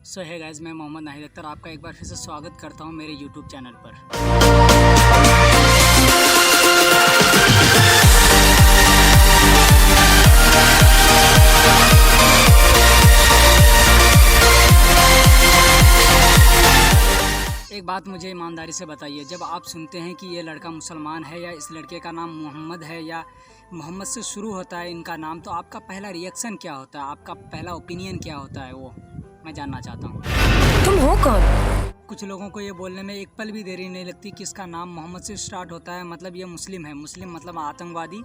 सो है गाइस, मैं मोहम्मद नाहिद अख्तर आपका एक बार फिर से स्वागत करता हूं मेरे यूट्यूब चैनल पर। एक बात मुझे ईमानदारी से बताइए, जब आप सुनते हैं कि ये लड़का मुसलमान है या इस लड़के का नाम मोहम्मद है या मोहम्मद से शुरू होता है इनका नाम, तो आपका पहला रिएक्शन क्या होता है? आपका पहला ओपिनियन क्या होता है? वो मैं जानना चाहता हूँ। तुम हो कौन? कुछ लोगों को ये बोलने में एक पल भी देरी नहीं लगती कि इसका नाम मोहम्मद से स्टार्ट होता है, मतलब ये मुस्लिम है। मुस्लिम मतलब आतंकवादी,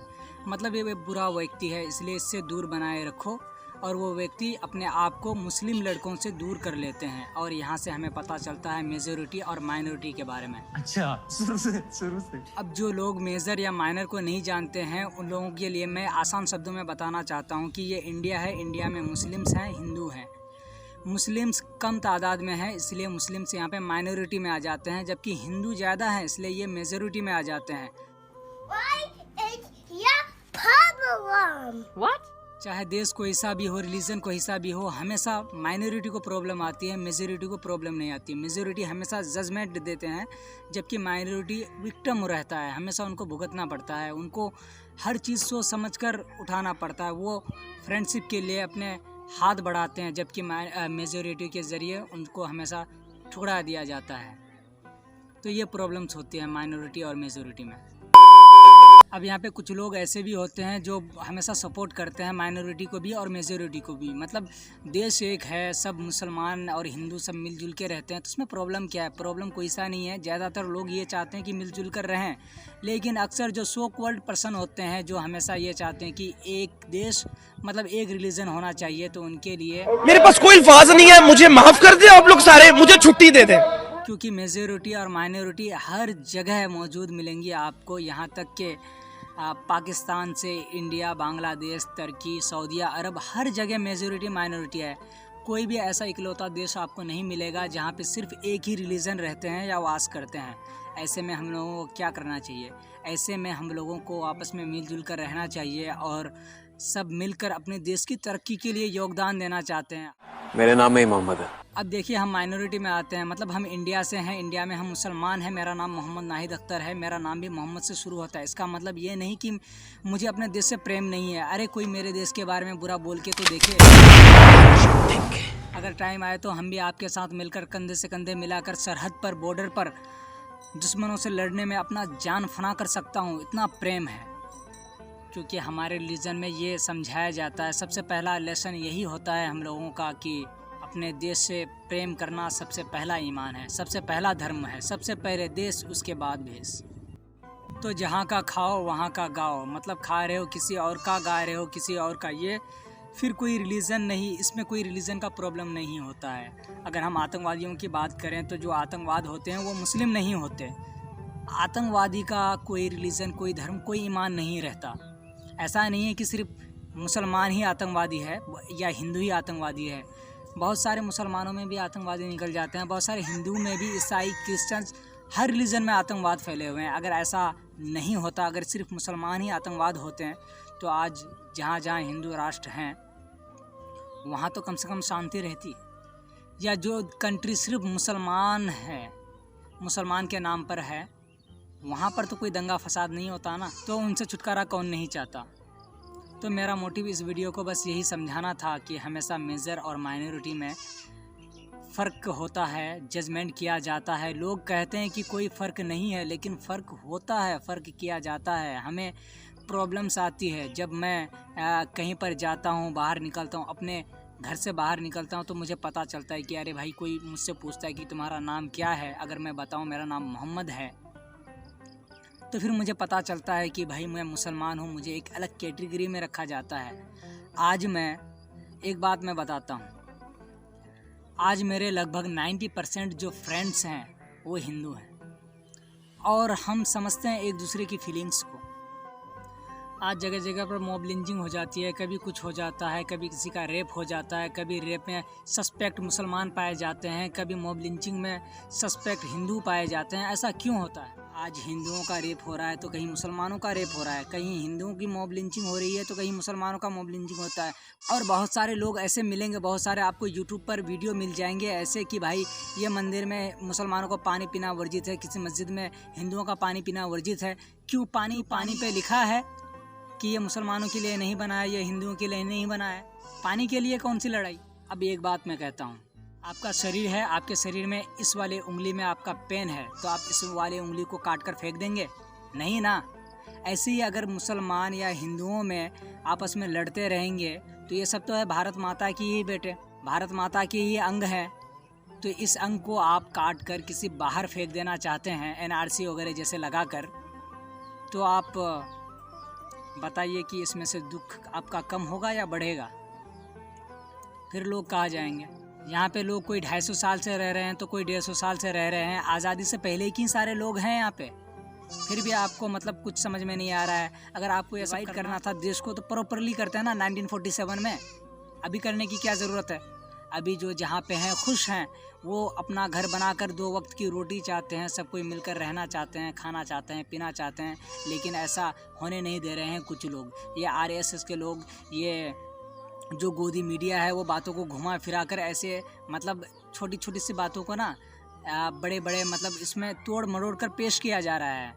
मतलब ये बुरा व्यक्ति है, इसलिए इससे दूर बनाए रखो। और वो व्यक्ति अपने आप को मुस्लिम लड़कों से दूर कर लेते हैं। और यहाँ से हमें पता चलता है मेजॉरिटी और माइनॉरिटी के बारे में। अच्छा, शुरू से अब जो लोग मेजर या माइनर को नहीं जानते हैं, उन लोगों के लिए मैं आसान शब्दों में बताना चाहता हूँ कि ये इंडिया है। इंडिया में मुस्लिम्स हैं, हिंदू हैं। मुस्लिम्स कम तादाद में हैं, इसलिए मुस्लिम्स यहाँ पे माइनॉरिटी में आ जाते हैं, जबकि हिंदू ज़्यादा हैं, इसलिए ये मेजॉरिटी में आ जाते हैं। What? चाहे देश कोई सा भी हो, रिलीजन कोई सा भी हो, हमेशा माइनॉरिटी को प्रॉब्लम आती है, मेजॉरिटी को प्रॉब्लम नहीं आती। मेजॉरिटी हमेशा जजमेंट देते हैं, जबकि माइनॉरिटी विक्टिम रहता है। हमेशा उनको भुगतना पड़ता है, उनको हर चीज़ सोच समझ कर उठाना पड़ता है। वो फ्रेंडशिप के लिए अपने हाथ बढ़ाते हैं, जबकि मेजॉरिटी के ज़रिए उनको हमेशा ठुकरा दिया जाता है। तो ये प्रॉब्लम्स होती है माइनॉरिटी और मेजॉरिटी में। अब यहाँ पे कुछ लोग ऐसे भी होते हैं जो हमेशा सपोर्ट करते हैं माइनॉरिटी को भी और मेजॉरिटी को भी। मतलब देश एक है, सब मुसलमान और हिंदू सब मिलजुल के रहते हैं, तो उसमें प्रॉब्लम क्या है? प्रॉब्लम कोई सा नहीं है। ज़्यादातर लोग ये चाहते हैं कि मिलजुल कर रहें, लेकिन अक्सर जो सो कॉल्ड पर्सन होते हैं जो हमेशा ये चाहते हैं कि एक देश मतलब एक रिलीजन होना चाहिए, तो उनके लिए मेरे पास कोई अल्फाज नहीं है, मुझे माफ कर दे आप लोग सारे, मुझे छुट्टी दे दें। क्योंकि मेजॉरिटी और माइनॉरिटी हर जगह मौजूद मिलेंगी आपको। यहाँ तक कि पाकिस्तान से इंडिया, बांग्लादेश, तुर्की, सऊदी अरब, हर जगह मेजॉरिटी माइनॉरिटी है। कोई भी ऐसा इकलौता देश आपको नहीं मिलेगा जहाँ पे सिर्फ एक ही रिलीजन रहते हैं या वास करते हैं। ऐसे में हम लोगों को क्या करना चाहिए? ऐसे में हम लोगों को आपस में मिलजुल कर रहना चाहिए और सब मिलकर अपने देश की तरक्की के लिए योगदान देना चाहते हैं। मेरे नाम में ही मोहम्मद है। अब देखिए, हम माइनॉरिटी में आते हैं, मतलब हम इंडिया से हैं, इंडिया में हम मुसलमान हैं। मेरा नाम मोहम्मद नाहिद अख्तर है, मेरा नाम भी मोहम्मद से शुरू होता है। इसका मतलब ये नहीं कि मुझे अपने देश से प्रेम नहीं है। अरे कोई मेरे देश के बारे में बुरा बोल के तो देखे। अगर टाइम आए तो हम भी आपके साथ मिलकर कंधे से कंधे मिलाकर सरहद पर, बॉर्डर पर दुश्मनों से लड़ने में अपना जान फना कर सकता हूँ। इतना प्रेम है, क्योंकि हमारे रिलीजन में ये समझाया जाता है। सबसे पहला लेसन यही होता है हम लोगों का कि अपने देश से प्रेम करना सबसे पहला ईमान है, सबसे पहला धर्म है। सबसे पहले देश, उसके बाद भेष। तो जहाँ का खाओ वहाँ का गाओ, मतलब खा रहे हो किसी और का, गा रहे हो किसी और का, ये फिर कोई रिलीजन नहीं। इसमें कोई रिलीजन का प्रॉब्लम नहीं होता है। अगर हम आतंकवादियों की बात करें तो जो आतंकवाद होते हैं वो मुस्लिम नहीं होते। आतंकवादी का कोई रिलीजन, कोई धर्म, कोई ईमान नहीं रहता। ऐसा नहीं है कि सिर्फ मुसलमान ही आतंकवादी है या हिंदू ही आतंकवादी है। बहुत सारे मुसलमानों में भी आतंकवादी निकल जाते हैं, बहुत सारे हिंदू में भी, ईसाई, क्रिश्चियंस, हर रिलीजन में आतंकवाद फैले हुए हैं। अगर ऐसा नहीं होता, अगर सिर्फ मुसलमान ही आतंकवाद होते हैं, तो आज जहाँ जहाँ हिंदू राष्ट्र हैं वहाँ तो कम से कम शांति रहती। या जो कंट्री सिर्फ मुसलमान है, मुसलमान के नाम पर है, वहाँ पर तो कोई दंगा फसाद नहीं होता ना। तो उनसे छुटकारा कौन नहीं चाहता? तो मेरा मोटिव इस वीडियो को बस यही समझाना था कि हमेशा मेजर और माइनॉरिटी में फ़र्क होता है, जजमेंट किया जाता है। लोग कहते हैं कि कोई फ़र्क नहीं है, लेकिन फ़र्क होता है, फ़र्क किया जाता है। हमें प्रॉब्लम्स आती है जब मैं कहीं पर जाता हूँ, बाहर निकलता हूँ, अपने घर से बाहर निकलता हूँ, तो मुझे पता चलता है कि अरे भाई, कोई मुझसे पूछता है कि तुम्हारा नाम क्या है। अगर मैं बताऊँ मेरा नाम मोहम्मद है, तो फिर मुझे पता चलता है कि भाई मैं मुसलमान हूँ, मुझे एक अलग कैटेगरी में रखा जाता है। आज मैं एक बात मैं बताता हूँ, आज मेरे लगभग 90% जो फ्रेंड्स हैं वो हिंदू हैं, और हम समझते हैं एक दूसरे की फीलिंग्स को। आज जगह जगह पर मॉब लिंचिंग हो जाती है, कभी कुछ हो जाता है, कभी किसी का रेप हो जाता है, कभी रेप में सस्पेक्ट मुसलमान पाए जाते हैं, कभी मॉब लिंचिंग में सस्पेक्ट हिंदू पाए जाते हैं। ऐसा क्यों होता है? आज हिंदुओं का रेप हो रहा है तो कहीं मुसलमानों का रेप हो रहा है, कहीं हिंदुओं की मॉब लिंचिंग हो रही है तो कहीं मुसलमानों का मॉब लिंचिंग होता है। और बहुत सारे लोग ऐसे मिलेंगे, बहुत सारे आपको यूट्यूब पर वीडियो मिल जाएंगे ऐसे कि भाई ये मंदिर में मुसलमानों को पानी पीना वर्जित है, किसी मस्जिद में हिंदुओं का पानी पीना वर्जित है। क्यों? पानी पे लिखा है कि ये मुसलमानों के लिए नहीं बना है, ये हिंदुओं के लिए नहीं बना है। पानी के लिए कौन सी लड़ाई? अब एक बात मैं कहता हूँ, आपका शरीर है, आपके शरीर में इस वाले उंगली में आपका पेन है तो आप इस वाले उंगली को काट कर फेंक देंगे? नहीं ना। ऐसे ही अगर मुसलमान या हिंदुओं में आपस में लड़ते रहेंगे तो ये सब तो है भारत माता की ही बेटे, भारत माता की ही अंग है। तो इस अंग को आप काट कर किसी बाहर फेंक देना चाहते हैं NRC वगैरह जैसे लगा कर, तो आप बताइए कि इसमें से दुख आपका कम होगा या बढ़ेगा? फिर लोग कहाँ जाएंगे? यहाँ पे लोग कोई 250 साल से रह रहे हैं तो कोई 150 साल से रह रहे हैं। आज़ादी से पहले की सारे लोग हैं यहाँ पे, फिर भी आपको मतलब कुछ समझ में नहीं आ रहा है। अगर आपको ऐसा करना था देश को तो प्रॉपरली करते हैं ना 1947 में। अभी करने की क्या ज़रूरत है? अभी जो जहाँ पे हैं खुश हैं, वो अपना घर बनाकर 2 वक्त की रोटी चाहते हैं, सब कोई मिलकर रहना चाहते हैं, खाना चाहते हैं, पीना चाहते हैं, लेकिन ऐसा होने नहीं दे रहे हैं कुछ लोग। ये RSS के लोग, ये जो गोदी मीडिया है वो बातों को घुमा फिरा कर ऐसे मतलब छोटी छोटी सी बातों को ना बड़े बड़े मतलब इसमें तोड़ मरोड़ कर पेश किया जा रहा है।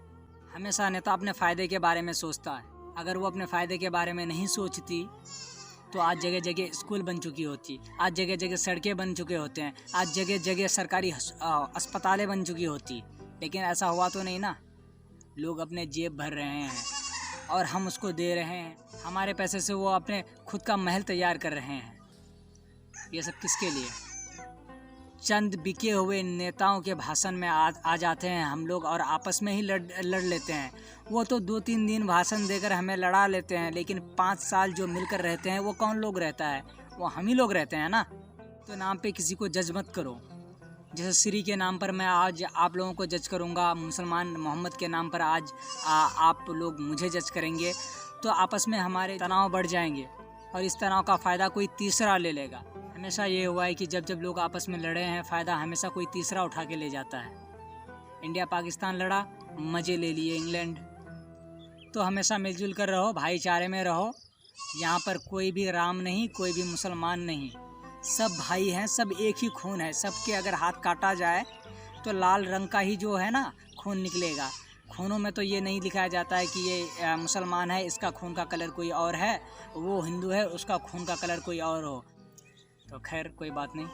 हमेशा नेता अपने फ़ायदे के बारे में सोचता है। अगर वो अपने फ़ायदे के बारे में नहीं सोचती तो आज जगह जगह स्कूल बन चुकी होती, आज जगह जगह सड़कें बन चुके होते हैं, आज जगह जगह सरकारी अस्पतालें बन चुकी होती। लेकिन ऐसा हुआ तो नहीं ना। लोग अपने जेब भर रहे हैं और हम उसको दे रहे हैं। हमारे पैसे से वो अपने खुद का महल तैयार कर रहे हैं। ये सब किसके लिए? चंद बिके हुए नेताओं के भाषण में आ जाते हैं हम लोग और आपस में ही लड़ लेते हैं। वो तो 2-3 दिन भाषण देकर हमें लड़ा लेते हैं, लेकिन 5 साल जो मिलकर रहते हैं वो कौन लोग रहता है? वो हम ही लोग रहते हैं ना। तो नाम पे किसी को जज मत करो। जैसे श्री के नाम पर मैं आज आप लोगों को जज करूँगा, मुसलमान मोहम्मद के नाम पर आज आप लोग मुझे जज करेंगे, तो आपस में हमारे तनाव बढ़ जाएंगे और इस तनाव का फ़ायदा कोई तीसरा ले लेगा। हमेशा ये हुआ है कि जब जब लोग आपस में लड़े हैं, फ़ायदा हमेशा कोई तीसरा उठा के ले जाता है। इंडिया पाकिस्तान लड़ा, मज़े ले लिए इंग्लैंड। तो हमेशा मिलजुल कर रहो, भाईचारे में रहो। यहाँ पर कोई भी राम नहीं, कोई भी मुसलमान नहीं, सब भाई हैं, सब एक ही खून है। सबके अगर हाथ काटा जाए तो लाल रंग का ही जो है ना खून निकलेगा। खूनों में तो ये नहीं लिखाया जाता है कि ये मुसलमान है, इसका खून का कलर कोई और है, वो हिंदू है, उसका खून का कलर कोई और हो। तो खैर कोई बात नहीं,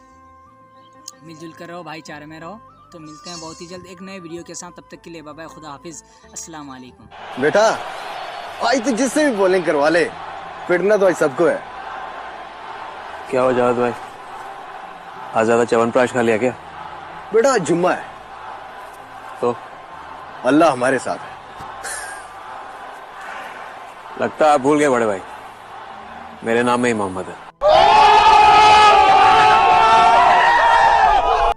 मिलजुल कर रहो, भाईचारे में रहो। तो मिलते हैं बहुत ही जल्द एक नए वीडियो के साथ। तब तक के लिए बाय बाय, खुदा हाफिज़, अस्सलाम वालेकुम। बेटा आज तो जिससे भी बॉलिंग करवा ले, पिटना तो आज सबको है। क्या हो जावद भाई, आज ज्यादा च्यवनप्राश खा लिया क्या? बेटा आज जुम्मा है तो अल्लाह हमारे साथ है। लगता है आप भूल गए बड़े भाई, मेरे नाम में ही मोहम्मद है।